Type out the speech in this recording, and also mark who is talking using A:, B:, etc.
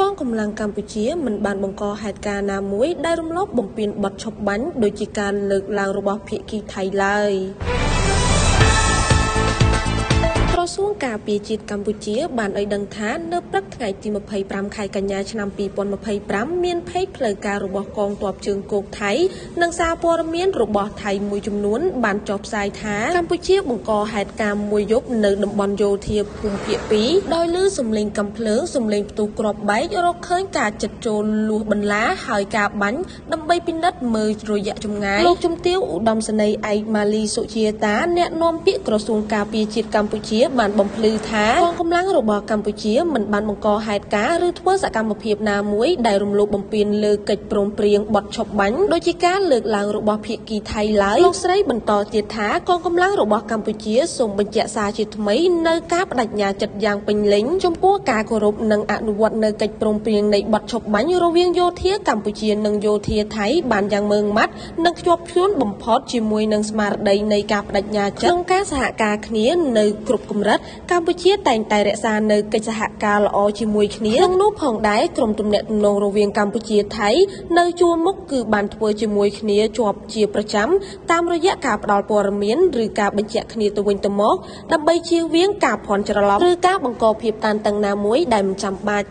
A: ងកម្លាំងកម្ពុជាមិនបានបង្កហេតុការណ៍ណាមួយដែលរំលោភបំពានបទឈប់បាញ់ដោយជាការលើកឡើងរបស់ភាគីថៃឡើយក្រសួងការពារជាតិកម្ពុជាបានឲ្យដឹងថានៅព្រឹកថ្ងៃទី25ខែកញ្ញាឆ្នាំ2025មានភេកផ្លូវការរបស់កងទ័ពជើងគោកថៃនិងសារព័ត៌មានរបស់ថៃមួយចំនួនបានចុះផ្សាយថាកម្ពុជាបង្កហេតុការណ៍មួយយប់នៅតំបន់យោធាភូមិភាគ2ដោយឮសំឡេងកាំភ្លើងសំឡេងផ្ទុះគ្រាប់បែករកឃើញការចិត្តចូលលួសបន្លាហើយការបាញ់ដើម្បីពិនិត្យមើលរយៈចម្ងាយលោកជំទាវឧត្តមសេនីយ៍ឯកម៉ាលីសុជាតាអ្នកនាំពាក្យក្រសួងការពារជាតិកម្ពុជាបានបំភ្លឺថាកងកម្លាំងរបស់កម្ពុជាមិនបានបង្កហេតុការណ៍ឬធ្វើសកម្មភាពណាមួយដែលរំលោភបំពានលើកិច្ចព្រមព្រៀងបទឈប់បាញ់ដោយជាការលើកឡើងរបស់ភាគីថៃឡើយលោកស្រីបន្តទៀតថាកងកម្លាំងរបស់កម្ពុជាសូមបញ្ជាក់សារជាថ្មីនៅការបដិញ្ញាចិត្តយ៉ាងពេញលេញចំពោះការគោរពនិងអនុវត្តនៅកិច្ចព្រមព្រៀងនៃបទឈប់បាញ់រវាងយោធាកម្ពុជានិងយោធាថៃបានយ៉ាងម៉ឺងម៉ាត់និងខ្ជាប់ខ្ជួនបំផុតជាមួយនឹងស្មារតីនៃការបដិញ្ញាចិត្តក្នុងការសហការគ្នានៅគ្រប់កម្រិតកម្ពុជាតែងតែរក្សានៅកិច្ចសហការល្អជាមួយគ្នាក្នុងនោះផងដែរក្រុមទំនាក់ទំនងរវាងកម្ពុជាថៃនៅជួរមុខគឺបានធ្វើជាមួយគ្នាជាប់ជាប្រចាំតាមរយៈការផ្ដល់ព័ត៌មានឬការបញ្ជាក់គ្នាទៅវិញទៅមកដើម្បីជៀសវាងការភ័ន្តច្រឡំឬការបង្កភាពតានតឹងណាមួយដែលមិនចាំបាច់